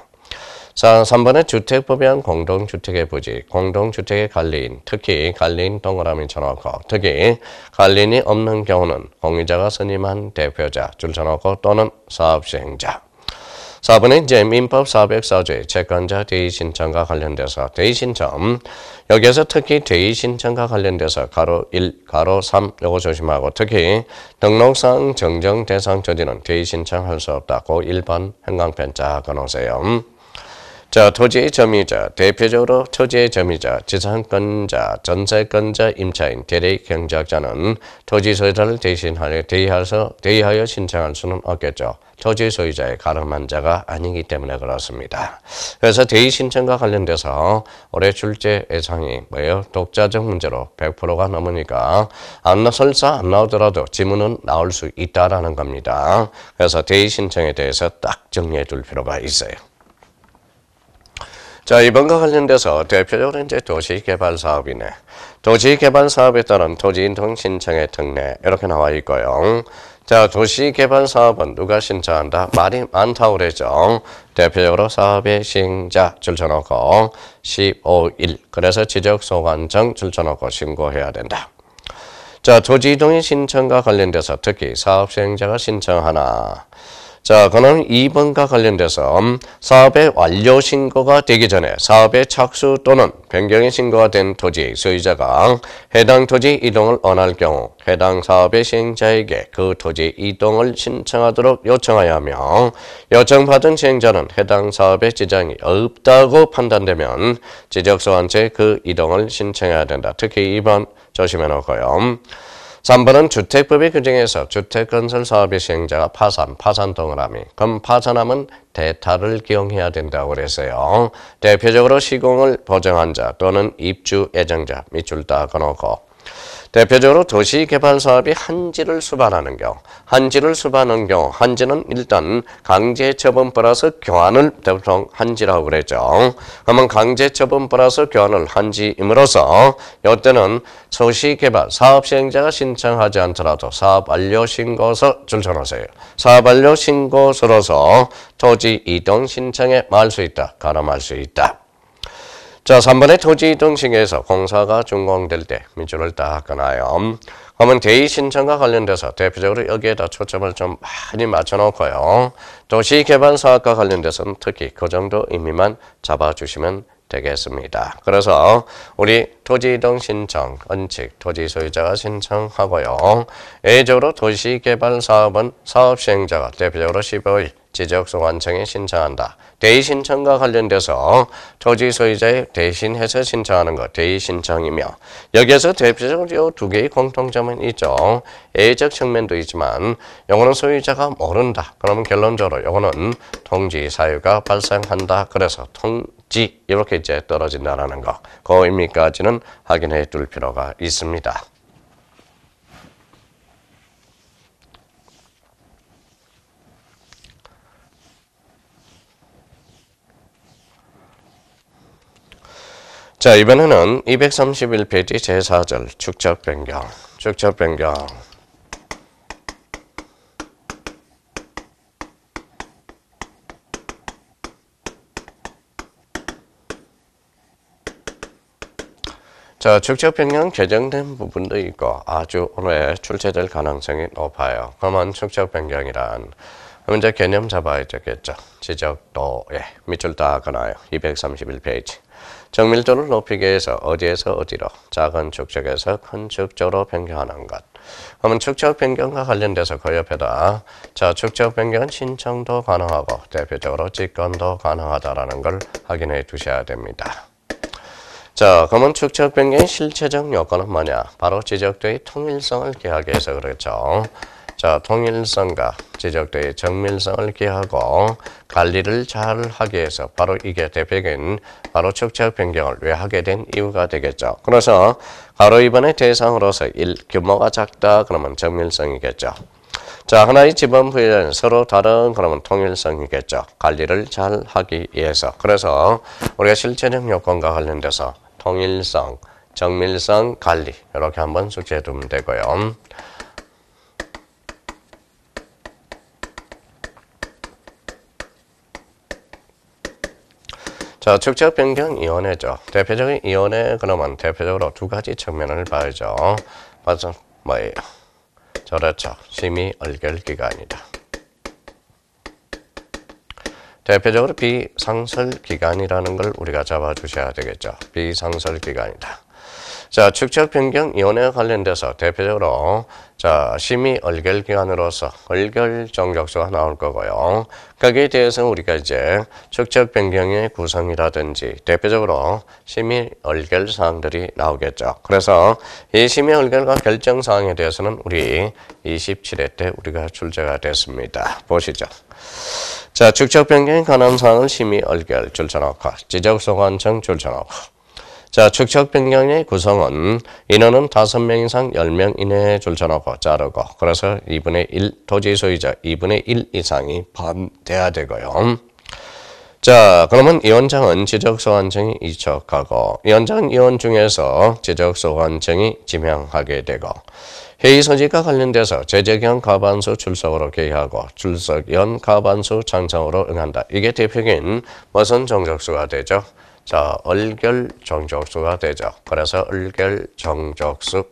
자, 3번에 주택법에 의한 공동주택의 부지, 공동주택의 관리인, 특히 관리인 동그라미 쳐놓고, 특히 관리인이 없는 경우는 공유자가 선임한 대표자, 줄 쳐놓고 또는 사업시행자. 4번에 이제 민법 404조의 채권자 대의신청과 관련돼서 대의신청, 여기에서 특히 대의신청과 관련돼서 가로 1, 가로 3 요거 조심하고, 특히 등록상 정정 대상 토지는 대의신청할 수 없다고 1번 형광펜 쫙 꺼놓으세요. 자, 토지의 점유자, 대표적으로 토지의 점유자, 지상권자, 전세권자, 임차인, 대리 경작자는 토지 소유자를 대의하여 신청할 수는 없겠죠. 토지 소유자의 가름한 자가 아니기 때문에 그렇습니다. 그래서 대의 신청과 관련돼서 올해 출제 예상이 뭐예요? 독자적 문제로 100%가 넘으니까 설사 안 나오더라도 지문은 나올 수 있다라는 겁니다. 그래서 대의 신청에 대해서 딱 정리해 둘 필요가 있어요. 자, 이번과 관련돼서 대표적으로 이제 도시개발 사업이네. 도시개발 사업에 따른 토지 이동 신청의 특례 이렇게 나와 있고요. 자, 도시개발 사업은 누가 신청한다? 말이 많다고 그랬죠. 대표적으로 사업의 시행자 줄쳐놓고 15일. 그래서 지적소관청 줄쳐놓고 신고해야 된다. 자, 토지 이동의 신청과 관련돼서 특히 사업 시행자가 신청하나. 자, 그럼 2번과 관련돼서 사업의 완료 신고가 되기 전에 사업의 착수 또는 변경의 신고가 된 토지 소유자가 해당 토지 이동을 원할 경우 해당 사업의 시행자에게 그 토지 이동을 신청하도록 요청하여 하며, 요청받은 시행자는 해당 사업에 지장이 없다고 판단되면 지적소관청에 그 이동을 신청해야 된다. 특히 2번 조심해 놓고요. 3번은 주택법의 규정에서 주택건설 사업의 시행자가 파산 동그라미. 그럼 파산하면 대타를 기용해야 된다고 그랬어요. 대표적으로 시공을 보정한 자 또는 입주 예정자 밑줄 딱 꺼놓고, 대표적으로 도시개발 사업이 한지를 수반하는 경우, 한지는 일단 강제처분 플러스 교환을 보통 한지라고 그랬죠. 그러면 강제처분 플러스 교환을 한지임으로써 이때는 도시개발 사업 시행자가 신청하지 않더라도 사업 완료 신고서 줄쳐놓으세요. 사업 완료 신고서로서 토지 이동 신청에 말 수 있다, 가름할 수 있다. 자, 3번의 토지 이동 시기에서 공사가 준공될 때 밑줄을 딱 끊어요. 그러면 대의 신청과 관련돼서 대표적으로 여기에다 초점을 좀 많이 맞춰놓고요. 도시개발 사업과 관련돼서는 특히 그 정도 의미만 잡아주시면 되겠습니다. 그래서 우리 토지 이동 신청, 원칙 토지 소유자가 신청하고요. 예외적으로 도시개발 사업은 사업 시행자가 대표적으로 15일 지적소관청에 신청한다. 대의 신청과 관련돼서 토지 소유자의 대신해서 신청하는 것, 대의 신청이며 여기에서 대표적으로 두 개의 공통점은 있죠. 예외적 측면도 있지만 요거는 소유자가 모른다. 그러면 결론적으로 요거는 통지 사유가 발생한다. 그래서 통지 이렇게 이제 떨어진다라는 거. 그 의미까지는 확인해 둘 필요가 있습니다. 자, 이번에는 231페이지 제4절 축적 변경. 축적 변경. 자, 축적 변경 개정된 부분도 있고 아주 오래 출제될 가능성이 높아요. 그러면 축적 변경이란 문제 개념 잡아야 되겠죠. 지적도에 밑줄 딱 그어놔요. 231페이지. 정밀도를 높이기 위해서 어디에서 어디로 작은 축적에서 큰 축적으로 변경하는 것. 그러면 축적 변경과 관련돼서 그 옆에다 자 축적 변경은 신청도 가능하고 대표적으로 직권도 가능하다라는 걸 확인해 두셔야 됩니다. 자, 그러면 축적 변경의 실체적 요건은 뭐냐? 바로 지적도의 통일성을 기하기 위해서 그렇죠. 자, 통일성과 지적도의 정밀성을 기하고 관리를 잘 하기 위해서 바로 이게 대표적인 바로 축적 변경을 왜 하게 된 이유가 되겠죠. 그래서 바로 이번에 대상으로서 규모가 작다 그러면 정밀성이겠죠. 자, 하나의 지번 부여는 서로 다른 그러면 통일성이겠죠. 관리를 잘 하기 위해서. 그래서 우리가 실체적 요건과 관련돼서 통일성, 정밀성, 관리 이렇게 한번 숙지해 두면 되고요. 자, 축적 변경 위원회죠. 대표적인 위원회 그러면 대표적으로 두 가지 측면을 봐야죠. 맞아, 뭐예요? 그렇죠. 심의 의결 기관이다. 대표적으로 비상설 기관이라는 걸 우리가 잡아주셔야 되겠죠. 비상설 기관이다. 자, 축적 변경 위원회에 관련돼서 대표적으로 자, 심의 의결 기관으로서 의결 정적서가 나올 거고요. 거기에 대해서 우리가 이제 축적 변경의 구성이라든지 대표적으로 심의 의결 사항들이 나오겠죠. 그래서 이 심의 의결과 결정 사항에 대해서는 우리 27회 때 우리가 출제가 됐습니다. 보시죠. 자, 축적 변경에 관한 사항을 심의 의결 줄쳐놓고 지적소관청 줄쳐놓고 자, 축적 변경의 구성은 인원은 5명 이상 10명 이내에 줄쳐놓고 자르고 그래서 2분의 1 토지 소유자 2분의 1 이상이 반대해야 되고요. 자, 그러면 위원장은 지적소관청이 이촉하고 위원장은 위원 중에서 지적소관청이 지명하게 되고 회의 소집과 관련돼서 재적위원 과반수 출석으로 개의하고 출석위원 과반수 찬성으로 응한다. 이게 대표적인 무슨 정적수가 되죠? 자, 의결 정적수가 되죠. 그래서 의결 정적수.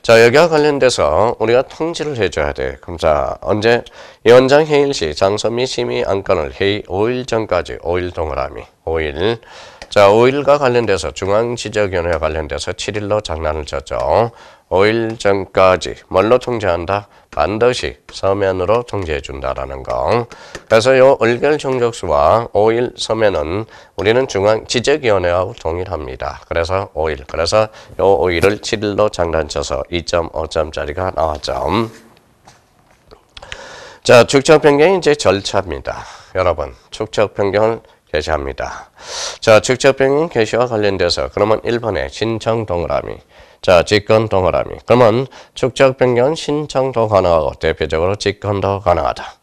자, 여기와 관련돼서 우리가 통지를 해줘야 돼. 그럼 자, 언제 위원장 회의 시 장소 및 심의 안건을 회의 5일 전까지 5일 동그라미 5일. 자, 5일과 관련돼서 중앙지적위원회와 관련돼서 7일로 장난을 쳤죠. 5일 전까지 뭘로 통지한다? 반드시 서면으로 통지해 준다라는 거. 그래서 요 의결 정적수와 5일 서면은 우리는 중앙지적위원회하고 동일합니다. 그래서 5일. 그래서 요 5일을 7일로 장난쳐서 2.5점짜리가 나왔죠. 자, 축적 변경이 이제 절차입니다. 여러분, 축적 변경을 개시합니다. 자, 축적 변경 개시와 관련돼서 그러면 1번에 신청 동그라미. 자, 직권 동그라미. 그러면 축적 변경 신청도 가능하고 대표적으로 직권도 가능하다.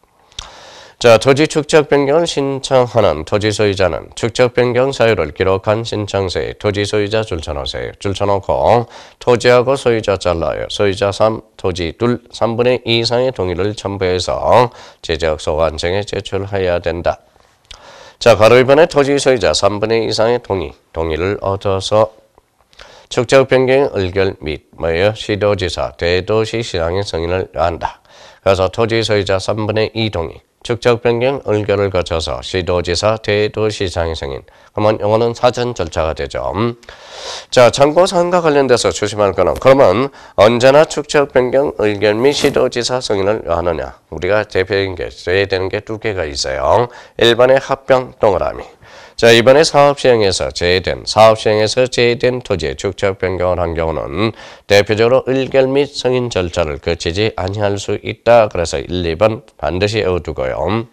자, 토지 축적 변경을 신청하는 토지 소유자는 축적 변경 사유를 기록한 신청서에 토지 소유자 줄쳐놓으세요. 줄쳐놓고 토지하고 소유자 잘라요. 소유자 3, 토지 2, 3분의 2 이상의 동의를 첨부해서 지적소관청에 제출해야 된다. 자, 바로 이번에 토지 소유자 3분의 2 이상의 동의를 얻어서 축적 변경 의결 및 뭐예요? 시도지사, 대도시시장의 승인을 한다. 그래서 토지 소유자 3분의 2 동의, 축적 변경 의결을 거쳐서 시도지사 대도시장이 승인. 그러면 이거는 사전 절차가 되죠. 자, 참고사항과 관련돼서 조심할 거는 그러면 언제나 축적 변경 의결 및 시도지사 승인을 하느냐. 우리가 대표적인 게 써야 되는 게 두 개가 있어요. 1번의 합병 동그라미. 자, 이번에 사업 시행에서 제외된 토지의 축적 변경을 한 경우는 대표적으로 의결 및 승인 절차를 거치지 아니할 수 있다. 그래서 1, 2번 반드시 외워두고요.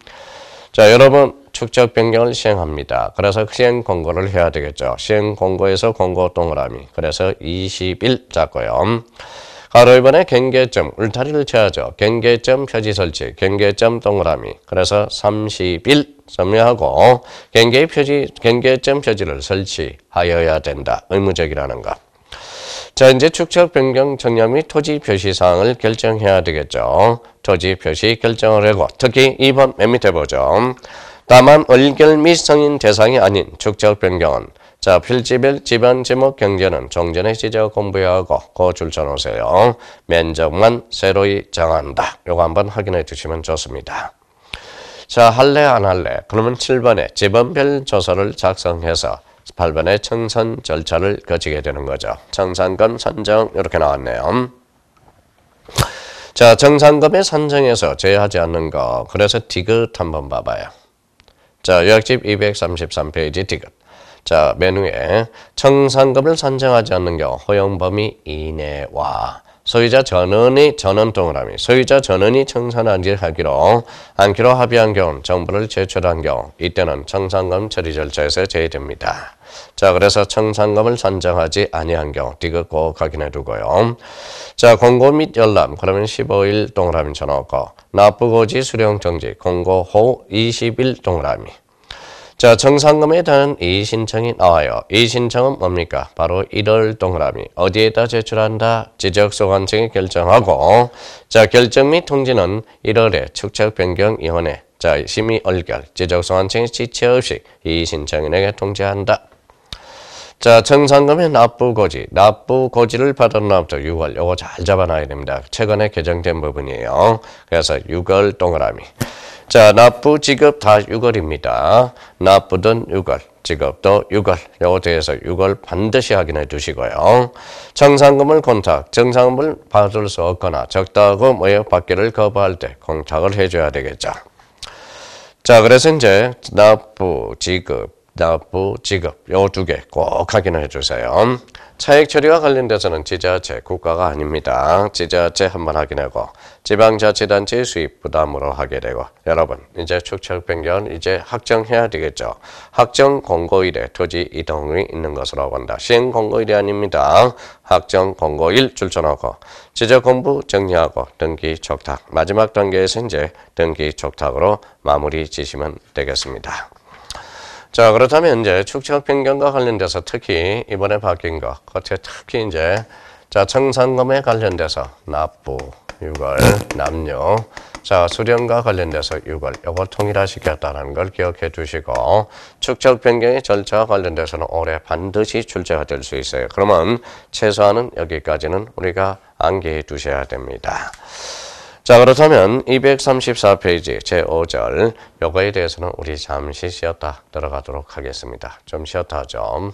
자, 여러분 축적 변경을 시행합니다. 그래서 시행 공고를 해야 되겠죠. 시행 공고에서 공고 동그라미. 그래서 20일 잡고요. 바로 이번에 경계점, 울타리를 쳐야죠. 경계점 표지 설치, 경계점 동그라미. 그래서 30일 점유하고 경계점 표지를 설치하여야 된다. 의무적이라는 것. 자, 이제 축적 변경 정량 및 토지 표시 사항을 결정해야 되겠죠. 토지 표시 결정을 하고 특히 2번 맨 밑에 보죠. 다만 의결 및 승인 대상이 아닌 축적 변경은 자, 필지별 지번 지목 경제는 종전에 지적 공부해야 하고 그 줄 쳐놓으세요. 면적만 새로이 정한다. 요거 한번 확인해 주시면 좋습니다. 자, 할래 안 할래? 그러면 7번에 지번별 조서를 작성해서 8번에 청산 절차를 거치게 되는 거죠. 청산권 선정 이렇게 나왔네요. 자, 정산금의 산정에서 제외하지 않는 거. 그래서 디귿 한번 봐봐요. 자, 요약집 233페이지 디귿. 자, 맨 위에 청산금을 산정하지 않는 경우 허용 범위 이내와 소유자 전원이 전원 동그라미 소유자 전원이 청산하기로 않기로 합의한 경우 정보를 제출한 경우 이때는 청산금 처리 절차에서 제외됩니다. 자, 그래서 청산금을 산정하지 아니한 경우 디귿 꼭 확인해 두고요. 자, 공고 및 열람 그러면 15일 동그라미 쳐놓고 납부고지 수령 정지 공고 후 20일 동그라미. 자, 청산금에 대한 이의신청이 나와요. 이의신청은 뭡니까? 바로 1월 동그라미. 어디에다 제출한다? 지적소관청이 결정하고 자, 결정 및 통지는 1월에 축적변경위원회 자, 심의 의결 지적소관청이 지체 없이 이의신청인에게 통지한다. 자, 청산금의 납부고지를 받은 날부터 6월 요거 잘 잡아놔야 됩니다. 최근에 개정된 부분이에요. 그래서 6월 동그라미. 자, 납부 지급 다 6월입니다. 납부든 6월, 지급도 6월. 요거 대해서 6월 반드시 확인해 두시고요. 청산금을 정산금을 받을 수 없거나 적다고 받기를 거부할 때 공탁을 해줘야 되겠죠. 자, 그래서 이제 납부, 지급 요 두 개 꼭 확인해 주세요. 차익 처리와 관련돼서는 지자체, 국가가 아닙니다. 지자체 한번 확인하고 지방자치단체 수입 부담으로 하게 되고 여러분 이제 축적 변경은 이제 확정해야 되겠죠. 확정 공고일에 토지 이동이 있는 것으로 본다. 시행 공고일이 아닙니다. 확정 공고일 줄쳐놓고 지적 공부 정리하고 등기 촉탁 마지막 단계에서 이제 등기 촉탁으로 마무리 지시면 되겠습니다. 자, 그렇다면 이제 축적 변경과 관련돼서 특히 이번에 바뀐 거, 특히 이제 자, 청산금에 관련돼서 납부 6월, 납류, 자, 수령과 관련돼서 6월, 이걸 통일화시켰다는 걸 기억해 두시고 축적 변경의 절차와 관련돼서는 올해 반드시 출제가 될 수 있어요. 그러면 최소한은 여기까지는 우리가 암기해 두셔야 됩니다. 자, 그렇다면 234페이지 제5절 요거에 대해서는 우리 잠시 쉬었다 들어가도록 하겠습니다. 좀 쉬었다 좀.